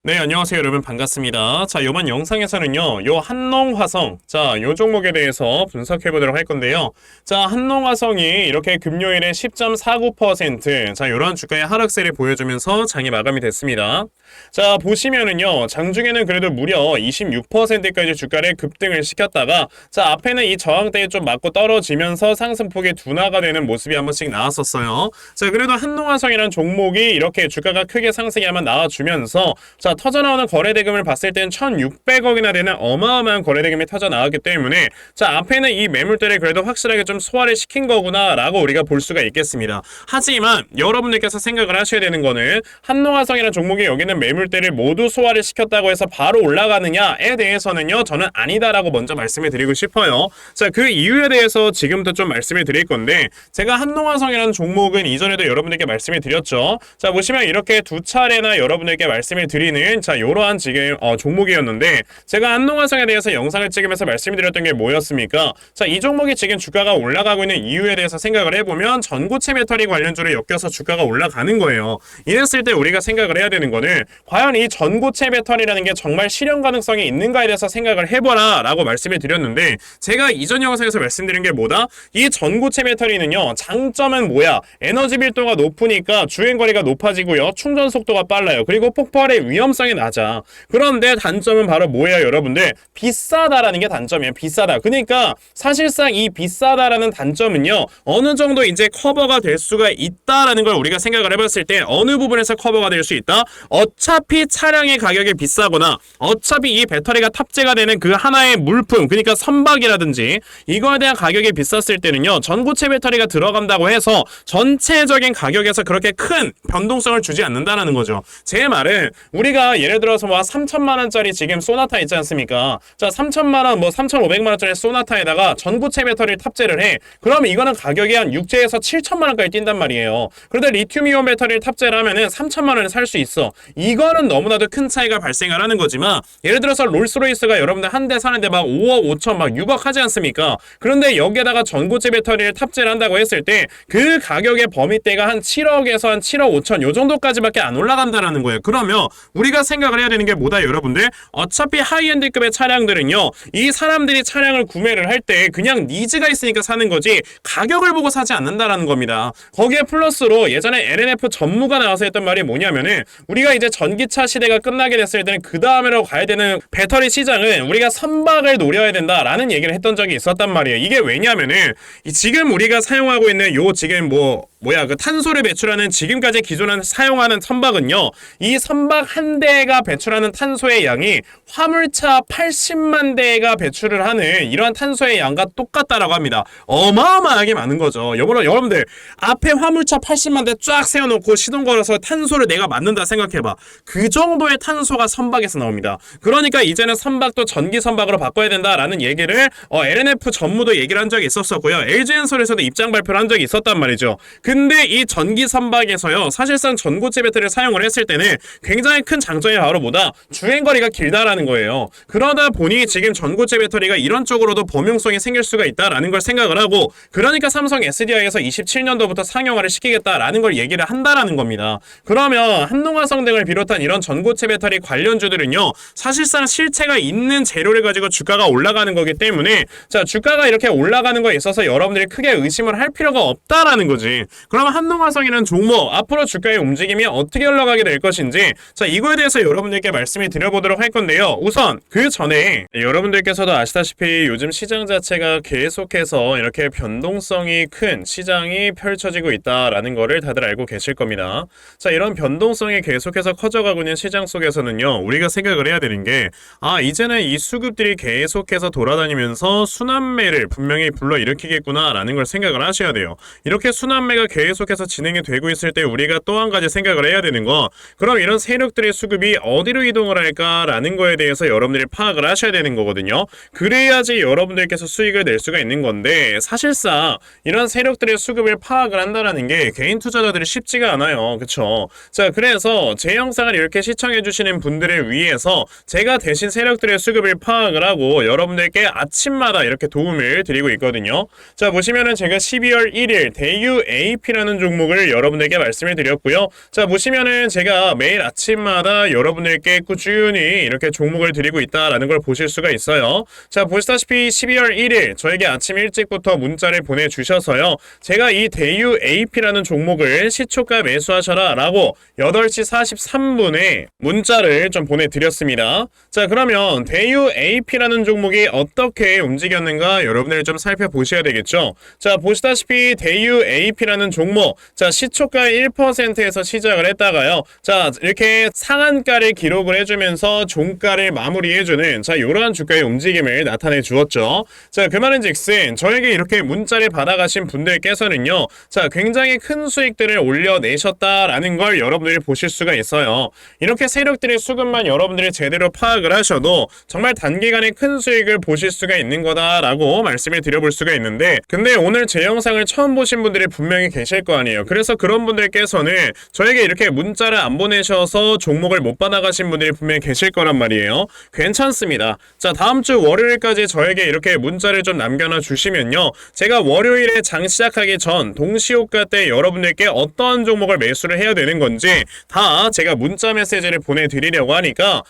네, 안녕하세요, 여러분. 반갑습니다. 자, 이번 영상에서는요, 요 한농화성, 자, 요 종목에 대해서 분석해 보도록 할 건데요. 자, 한농화성이 이렇게 금요일에 10.49%, 자, 요런 주가의 하락세를 보여주면서 장이 마감이 됐습니다. 자, 보시면은요, 장중에는 그래도 무려 26%까지 주가를 급등을 시켰다가, 자, 앞에는 이 저항대에 좀 맞고 떨어지면서 상승폭이 둔화가 되는 모습이 한 번씩 나왔었어요. 자, 그래도 한농화성이라는 종목이 이렇게 주가가 크게 상승이 한번 나와주면서, 자, 터져나오는 거래대금을 봤을 땐 1,600억이나 되는 어마어마한 거래대금이 터져나왔기 때문에, 자, 앞에는 이 매물대를 그래도 확실하게 좀 소화를 시킨 거구나 라고 우리가 볼 수가 있겠습니다. 하지만 여러분들께서 생각을 하셔야 되는 거는, 한농화성이라는 종목이 여기는 매물대를 모두 소화를 시켰다고 해서 바로 올라가느냐에 대해서는요, 저는 아니다라고 먼저 말씀을 드리고 싶어요. 자, 그 이유에 대해서 지금부터 좀 말씀을 드릴 건데, 제가 한농화성이라는 종목은 이전에도 여러분들께 말씀을 드렸죠. 자, 보시면 이렇게 두 차례나 여러분들께 말씀을 드리는, 자, 요러한 지금 종목이었는데, 제가 한농화성에 대해서 영상을 찍으면서 말씀드렸던 게 뭐였습니까? 자, 이 종목이 지금 주가가 올라가고 있는 이유에 대해서 생각을 해보면 전고체 배터리 관련주를 엮여서 주가가 올라가는 거예요. 이랬을 때 우리가 생각을 해야 되는 거는, 과연 이 전고체 배터리라는 게 정말 실현 가능성이 있는가에 대해서 생각을 해보라 라고 말씀을 드렸는데, 제가 이전 영상에서 말씀드린 게 뭐다? 이 전고체 배터리는요, 장점은 뭐야? 에너지 밀도가 높으니까 주행거리가 높아지고요, 충전 속도가 빨라요. 그리고 폭발의 위험성이 낮아. 그런데 단점은 바로 뭐예요, 여러분들? 비싸다라는 게 단점이에요. 비싸다. 그러니까 사실상 이 비싸다라는 단점은요, 어느 정도 이제 커버가 될 수가 있다라는 걸 우리가 생각을 해봤을 때, 어느 부분에서 커버가 될 수 있다? 어차피 차량의 가격이 비싸거나, 어차피 이 배터리가 탑재가 되는 그 하나의 물품, 그러니까 선박이라든지 이거에 대한 가격이 비쌌을 때는요, 전고체 배터리가 들어간다고 해서 전체적인 가격에서 그렇게 큰 변동성을 주지 않는다는 거죠. 제 말은, 우리가 예를 들어서 뭐 3천만 원짜리 지금 소나타 있지 않습니까? 자, 3천만 원, 뭐 3,500만 원짜리 소나타에다가 전고체 배터리를 탑재를 해. 그러면 이거는 가격이 한 6제에서 7천만 원까지 뛴단 말이에요. 그런데 리튬이온 배터리를 탑재를 하면은 3천만 원에 살 수 있어. 이거는 너무나도 큰 차이가 발생을 하는 거지만, 예를 들어서 롤스로이스가 여러분들 한 대 사는데 막 5억, 5천, 막 6억 하지 않습니까? 그런데 여기에다가 전고체 배터리를 탑재를 한다고 했을 때, 그 가격의 범위대가 한 7억에서 한 7억 5천 요 정도까지밖에 안 올라간다라는 거예요. 그러면 우리가 생각을 해야 되는 게 뭐다, 여러분들? 어차피 하이엔드급의 차량들은요, 이 사람들이 차량을 구매를 할 때 그냥 니즈가 있으니까 사는 거지 가격을 보고 사지 않는다라는 겁니다. 거기에 플러스로 예전에 LNF 전무가 나와서 했던 말이 뭐냐면은, 우리가 이제 전기차 시대가 끝나게 됐을 때는 그 다음으로 가야 되는 배터리 시장은 우리가 선박을 노려야 된다라는 얘기를 했던 적이 있었단 말이에요. 이게 왜냐면은, 지금 우리가 사용하고 있는 요 지금 그 탄소를 배출하는, 지금까지 기존에 사용하는 선박은요, 이 선박 한 대가 배출하는 탄소의 양이 화물차 80만 대가 배출을 하는 이러한 탄소의 양과 똑같다라고 합니다. 어마어마하게 많은 거죠. 여러분들 앞에 화물차 80만 대 쫙 세워놓고 시동 걸어서 탄소를 내가 맞는다 생각해봐. 그 정도의 탄소가 선박에서 나옵니다. 그러니까 이제는 선박도 전기 선박으로 바꿔야 된다라는 얘기를 LNF 전무도 얘기를 한 적이 있었었고요. LG엔솔에서도 입장 발표를 한 적이 있었단 말이죠. 근데 이 전기 선박에서요, 사실상 전고체 배터리를 사용을 했을 때는 굉장히 큰 장점이 바로 뭐다? 주행거리가 길다라는 거예요. 그러다 보니 지금 전고체 배터리가 이런 쪽으로도 범용성이 생길 수가 있다라는 걸 생각을 하고, 그러니까 삼성 SDI에서 27년도부터 상용화를 시키겠다라는 걸 얘기를 한다라는 겁니다. 그러면 한농화성 등을 비롯한 이런 전고체 배터리 관련주들은요, 사실상 실체가 있는 재료를 가지고 주가가 올라가는 거기 때문에, 자, 주가가 이렇게 올라가는 거에 있어서 여러분들이 크게 의심을 할 필요가 없다라는 거지. 그러면 한농화성이라는 종목 앞으로 주가의 움직임이 어떻게 흘러가게 될 것인지, 자, 이거에 대해서 여러분들께 말씀을 드려보도록 할 건데요. 우선 그 전에 여러분들께서도 아시다시피 요즘 시장 자체가 계속해서 이렇게 변동성이 큰 시장이 펼쳐지고 있다라는 거를 다들 알고 계실 겁니다. 자, 이런 변동성이 계속해서 커져가고 있는 시장 속에서는요, 우리가 생각을 해야 되는 게, 이제는 이 수급들이 계속해서 돌아다니면서 순환매를 분명히 불러일으키겠구나 라는 걸 생각을 하셔야 돼요. 이렇게 순환매가 계속해서 진행이 되고 있을 때 우리가 또 한 가지 생각을 해야 되는 거, 그럼 이런 세력들의 수급이 어디로 이동을 할까라는 거에 대해서 여러분들이 파악을 하셔야 되는 거거든요. 그래야지 여러분들께서 수익을 낼 수가 있는 건데, 사실상 이런 세력들의 수급을 파악을 한다는 게 개인 투자자들이 쉽지가 않아요. 그쵸? 자, 그래서 제 영상을 이렇게 시청해주시는 분들을 위해서 제가 대신 세력들의 수급을 파악을 하고 여러분들께 아침마다 이렇게 도움을 드리고 있거든요. 자, 보시면은 제가 12월 1일 대유 AP라는 종목을 여러분들께 말씀을 드렸고요. 자, 보시면은 제가 매일 아침마다 아침마다 여러분들께 꾸준히 이렇게 종목을 드리고 있다라는 걸 보실 수가 있어요. 자, 보시다시피 12월 1일 저에게 아침 일찍부터 문자를 보내주셔서요. 제가 이 대유 AP라는 종목을 시초가 매수하셔라 라고 8시 43분에 문자를 좀 보내드렸습니다. 자, 그러면 대유 AP라는 종목이 어떻게 움직였는가 여러분들 좀 살펴보셔야 되겠죠. 자, 보시다시피 대유 AP라는 종목, 자, 시초가 1%에서 시작을 했다가요. 자, 이렇게 상한가를 기록을 해주면서 종가를 마무리해주는 자, 이러한 주가의 움직임을 나타내 주었죠. 자, 그 말은즉슨 저에게 이렇게 문자를 받아가신 분들께서는요, 자, 굉장히 큰 수익들을 올려내셨다라는 걸 여러분들이 보실 수가 있어요. 이렇게 세력들의 수급만 여러분들이 제대로 파악을 하셔도 정말 단기간에 큰 수익을 보실 수가 있는 거다라고 말씀을 드려볼 수가 있는데, 근데 오늘 제 영상을 처음 보신 분들이 분명히 계실 거 아니에요. 그래서 그런 분들께서는 저에게 이렇게 문자를 안 보내셔서 종목을 못 받아가신 분들이 분명히 계실 거란 말이에요. 괜찮습니다. 자, 다음 주 월요일까지 저에게 이렇게 문자를 좀 남겨놔 주시면요, 제가 월요일에 장 시작하기 전 동시효과 때 여러분들께 어떠한 종목을 매수를 해야 되는 건지 다 제가 문자 메시지를 보내드리려고 하니까,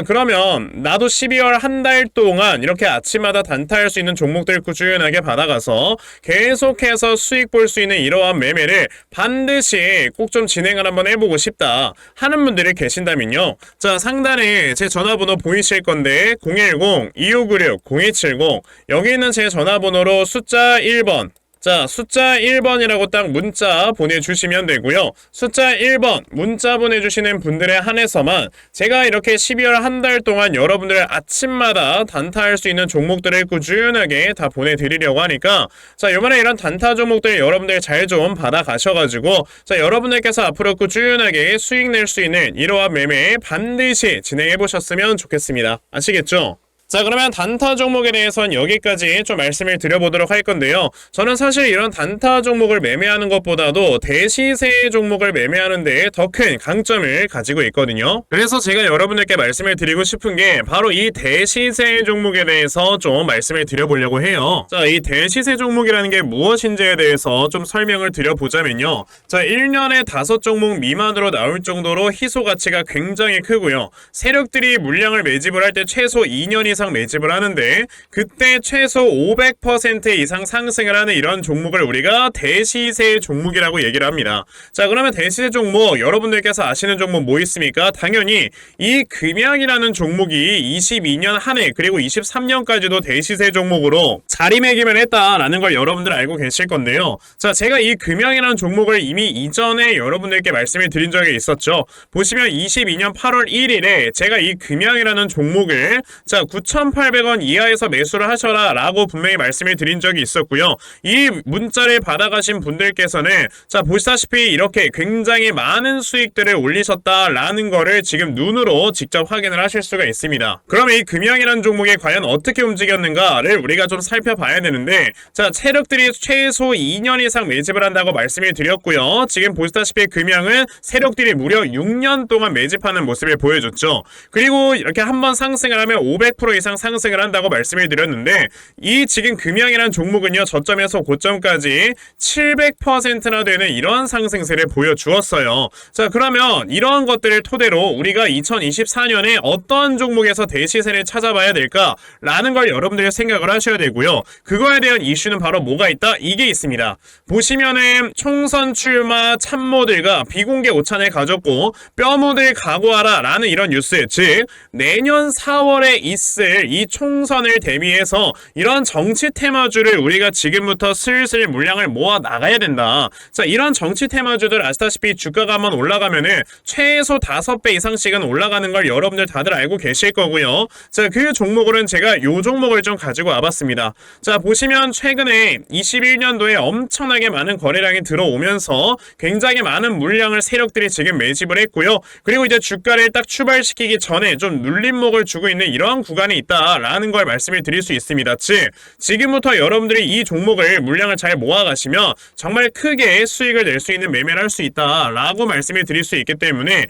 그러면 나도 12월 한 달 동안 이렇게 아침마다 단타할 수 있는 종목들 꾸준하게 받아가서 계속해서 수익 볼 수 있는 이러한 매매를 반드시 꼭 좀 진행을 한번 해보고 싶다 하는 분들이 계신다면요, 자, 상단에 제 전화번호 보이실 건데 010-2596-0270 여기 있는 제 전화번호로 숫자 1번, 자, 숫자 1번이라고 딱 문자 보내주시면 되고요. 숫자 1번 문자 보내주시는 분들에 한해서만 제가 이렇게 12월 한 달 동안 여러분들 아침마다 단타할 수 있는 종목들을 꾸준하게 다 보내드리려고 하니까, 자, 요번에 이런 단타 종목들 여러분들 잘 좀 받아가셔가지고, 자, 여러분들께서 앞으로 꾸준하게 수익 낼 수 있는 이러한 매매 반드시 진행해보셨으면 좋겠습니다. 아시겠죠? 자, 그러면 단타 종목에 대해서는 여기까지 좀 말씀을 드려보도록 할 건데요. 저는 사실 이런 단타 종목을 매매하는 것보다도 대시세 종목을 매매하는 데 더 큰 강점을 가지고 있거든요. 그래서 제가 여러분들께 말씀을 드리고 싶은 게 바로 이 대시세 종목에 대해서 좀 말씀을 드려보려고 해요. 자, 이 대시세 종목이라는 게 무엇인지에 대해서 좀 설명을 드려보자면요. 자, 1년에 5종목 미만으로 나올 정도로 희소 가치가 굉장히 크고요. 세력들이 물량을 매집을 할 때 최소 2년 이상 매집을 하는데, 그때 최소 500% 이상 상승을 하는 이런 종목을 우리가 대시세 종목이라고 얘기를 합니다. 자, 그러면 대시세 종목 여러분들께서 아시는 종목 뭐 있습니까? 당연히 이 금양이라는 종목이 22년 한 해 그리고 23년까지도 대시세 종목으로 자리매김을 했다라는 걸 여러분들 알고 계실 건데요. 자, 제가 이 금양이라는 종목을 이미 이전에 여러분들께 말씀을 드린 적이 있었죠. 보시면 22년 8월 1일에 제가 이 금양이라는 종목을, 자, 9,800원 이하에서 매수를 하셔라 라고 분명히 말씀을 드린 적이 있었고요. 이 문자를 받아가신 분들께서는, 자, 보시다시피 이렇게 굉장히 많은 수익들을 올리셨다라는 거를 지금 눈으로 직접 확인을 하실 수가 있습니다. 그럼 이 금양이라는 종목이 과연 어떻게 움직였는가를 우리가 좀 살펴봐야 되는데, 자, 세력들이 최소 2년 이상 매집을 한다고 말씀을 드렸고요. 지금 보시다시피 금양은 세력들이 무려 6년 동안 매집하는 모습을 보여줬죠. 그리고 이렇게 한번 상승을 하면 500% 이상 상승을 한다고 말씀을 드렸는데, 이 지금 금양이라는 종목은요, 저점에서 고점까지 700%나 되는 이런 상승세를 보여주었어요. 자, 그러면 이러한 것들을 토대로 우리가 2024년에 어떤 종목에서 대시세를 찾아봐야 될까라는 걸 여러분들이 생각을 하셔야 되고요. 그거에 대한 이슈는 바로 뭐가 있다? 이게 있습니다. 보시면은 총선 출마 참모들과 비공개 오찬을 가졌고 뼈묻을 각오하라 라는 이런 뉴스, 즉 내년 4월에 있을 이 총선을 대비해서 이런 정치 테마주를 우리가 지금부터 슬슬 물량을 모아 나가야 된다. 자, 이런 정치 테마주들 아시다시피 주가가 한번 올라가면은 최소 5배 이상씩은 올라가는 걸 여러분들 다들 알고 계실 거고요. 자, 그 종목으로는 제가 요 종목을 좀 가지고 와봤습니다. 자, 보시면 최근에 21년도에 엄청나게 많은 거래량이 들어오면서 굉장히 많은 물량을 세력들이 지금 매집을 했고요. 그리고 이제 주가를 딱 출발시키기 전에 좀 눌림목을 주고 있는 이러한 구간이 구간에 있다라는 걸 말씀을 드릴 수 있습니다. 즉 지금부터 여러분들이 이 종목을 물량을 잘 모아가시면 정말 크게 수익을 낼 수 있는 매매를 할 수 있다라고 말씀을 드릴 수 있기 때문에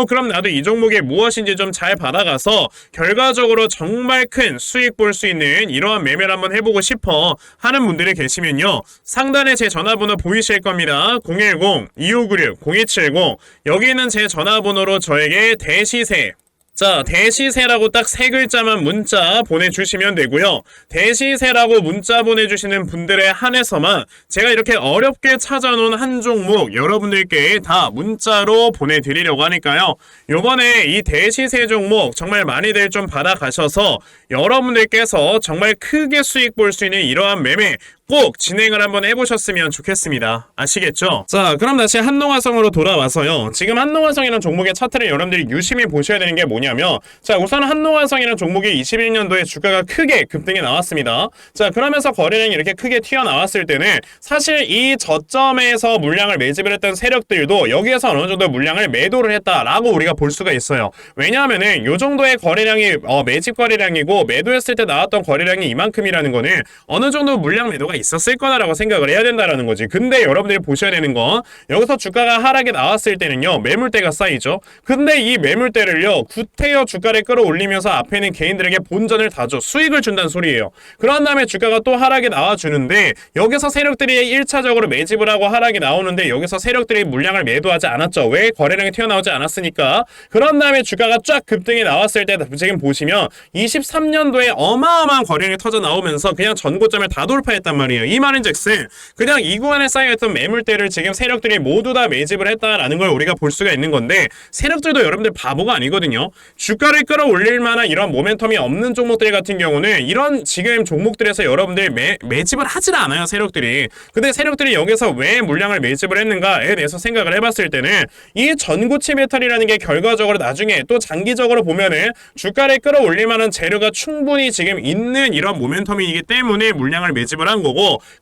그럼 나도 이 종목이 무엇인지 좀 잘 받아가서 결과적으로 정말 큰 수익 볼 수 있는 이러한 매매를 한번 해보고 싶어 하는 분들이 계시면요, 상단에 제 전화번호 보이실 겁니다. 010-2596-0270 여기 있는 제 전화번호로 저에게 대시세, 자, 대시세라고 딱 세 글자만 문자 보내주시면 되고요. 대시세라고 문자 보내주시는 분들에 한해서만 제가 이렇게 어렵게 찾아놓은 한 종목 여러분들께 다 문자로 보내드리려고 하니까요. 요번에 이 대시세 종목 정말 많이들 좀 받아가셔서 여러분들께서 정말 크게 수익 볼 수 있는 이러한 매매 꼭 진행을 한번 해보셨으면 좋겠습니다. 아시겠죠? 자, 그럼 다시 한농화성으로 돌아와서요. 지금 한농화성이라는 종목의 차트를 여러분들이 유심히 보셔야 되는 게 뭐냐면, 자, 우선 한농화성이라는 종목이 21년도에 주가가 크게 급등이 나왔습니다. 자, 그러면서 거래량이 이렇게 크게 튀어나왔을 때는 사실 이 저점에서 물량을 매집을 했던 세력들도 여기에서 어느 정도 물량을 매도를 했다라고 우리가 볼 수가 있어요. 왜냐하면은 요 정도의 거래량이 매집 거래량이고 매도했을 때 나왔던 거래량이 이만큼이라는 거는 어느 정도 물량 매도가 있었을 거다라고 생각을 해야 된다라는 거지. 근데 여러분들이 보셔야 되는 건 여기서 주가가 하락이 나왔을 때는요, 매물대가 쌓이죠. 근데 이 매물대를요, 구태여 주가를 끌어올리면서 앞에 있는 개인들에게 본전을 다 줘, 수익을 준다는 소리예요. 그런 다음에 주가가 또 하락이 나와주는데 여기서 세력들이 1차적으로 매집을 하고 하락이 나오는데 여기서 세력들이 물량을 매도하지 않았죠. 왜? 거래량이 튀어나오지 않았으니까. 그런 다음에 주가가 쫙 급등이 나왔을 때 지금 보시면 23년도에 어마어마한 거래량이 터져 나오면서 그냥 전고점을 다 돌파했단 말이에요. 이 말인즉슨 그냥 이 구간에 쌓여있던 매물대를 지금 세력들이 모두 다 매집을 했다라는 걸 우리가 볼 수가 있는 건데, 세력들도 여러분들 바보가 아니거든요. 주가를 끌어올릴 만한 이런 모멘텀이 없는 종목들 같은 경우는 이런 지금 종목들에서 여러분들이 매집을 하질 않아요, 세력들이. 근데 세력들이 여기서 왜 물량을 매집을 했는가에 대해서 생각을 해봤을 때는 이 전고치 메탈이라는 게 결과적으로 나중에 또 장기적으로 보면은 주가를 끌어올릴 만한 재료가 충분히 지금 있는 이런 모멘텀이기 때문에 물량을 매집을 한 거고,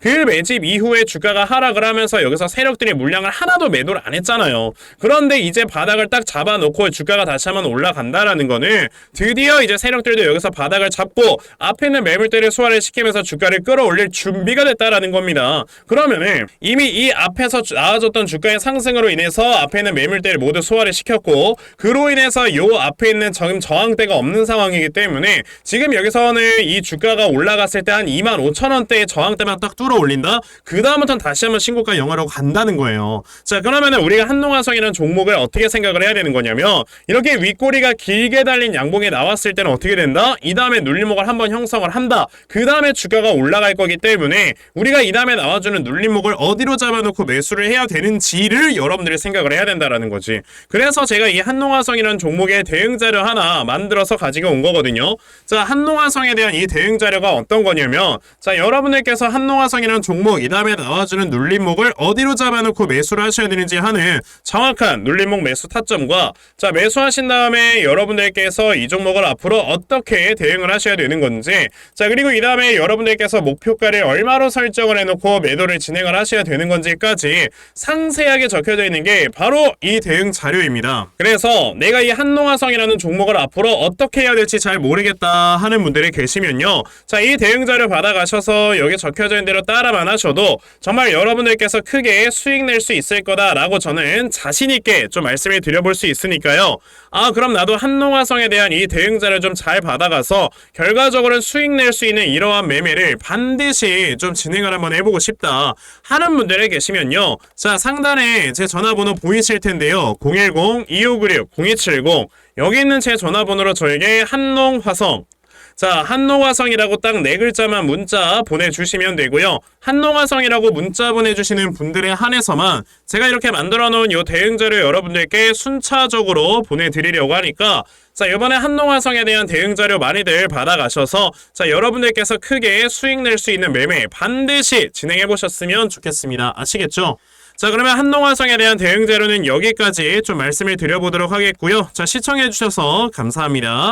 그 매집 이후에 주가가 하락을 하면서 여기서 세력들이 물량을 하나도 매도를 안 했잖아요. 그런데 이제 바닥을 딱 잡아놓고 주가가 다시 한번 올라간다라는 거는 드디어 이제 세력들도 여기서 바닥을 잡고 앞에 있는 매물대를 소화를 시키면서 주가를 끌어올릴 준비가 됐다라는 겁니다. 그러면은 이미 이 앞에서 나와줬던 주가의 상승으로 인해서 앞에 있는 매물대를 모두 소화를 시켰고, 그로 인해서 요 앞에 있는 지금 저항대가 없는 상황이기 때문에 지금 여기서는 이 주가가 올라갔을 때 한 25,000원대의 저항대만 딱 뚫어 올린다? 그 다음부터는 다시 한번 신고가 영하라고 간다는 거예요. 자, 그러면은 우리가 한농화성이라는 종목을 어떻게 생각을 해야 되는 거냐면, 이렇게 윗꼬리가 길게 달린 양봉에 나왔을 때는 어떻게 된다? 이 다음에 눌림목을 한번 형성을 한다. 그 다음에 주가가 올라갈 거기 때문에 우리가 이 다음에 나와주는 눌림목을 어디로 잡아놓고 매수를 해야 되는지를 여러분들이 생각을 해야 된다라는 거지. 그래서 제가 이 한농화성이라는 종목의 대응 자료 하나 만들어서 가지고 온 거거든요. 자, 한농화성에 대한 이 대응 자료가 어떤 거냐면, 자, 여러분들께서 한농화성이라는 종목 이 다음에 나와주는 눌림목을 어디로 잡아놓고 매수를 하셔야 되는지 하는 정확한 눌림목 매수 타점과, 자, 매수하신 다음에 여러분들께서 이 종목을 앞으로 어떻게 대응을 하셔야 되는 건지, 자, 그리고 이 다음에 여러분들께서 목표가를 얼마로 설정을 해놓고 매도를 진행을 하셔야 되는 건지까지 상세하게 적혀져 있는 게 바로 이 대응 자료입니다. 그래서 내가 이 한농화성이라는 종목을 앞으로 어떻게 해야 될지 잘 모르겠다 하는 분들이 계시면요, 자, 이 대응 자료 받아가셔서 여기 적혀져 있는 대로 따라만 하셔도 정말 여러분들께서 크게 수익 낼 수 있을 거다라고 저는 자신있게 좀 말씀을 드려볼 수 있으니까요. 아, 그럼 나도 한농화성에 대한 이 대응 자료 좀 잘 받아가서 결과적으로는 수익 낼 수 있는 이러한 매매를 반드시 좀 진행을 한번 해보고 싶다 하는 분들이 계시면요, 자, 상단에 제 전화번호 보이실 텐데요. 010-2596-0270 여기 있는 제 전화번호로 저에게 한농화성, 자, 한농화성이라고 딱 네 글자만 문자 보내주시면 되고요. 한농화성이라고 문자 보내주시는 분들에 한해서만 제가 이렇게 만들어 놓은 요 대응 자료 여러분들께 순차적으로 보내드리려고 하니까, 자, 이번에 한농화성에 대한 대응 자료 많이들 받아가셔서 자, 여러분들께서 크게 수익 낼 수 있는 매매 반드시 진행해 보셨으면 좋겠습니다. 아시겠죠? 자, 그러면 한농화성에 대한 대응 자료는 여기까지 좀 말씀을 드려보도록 하겠고요. 자, 시청해 주셔서 감사합니다.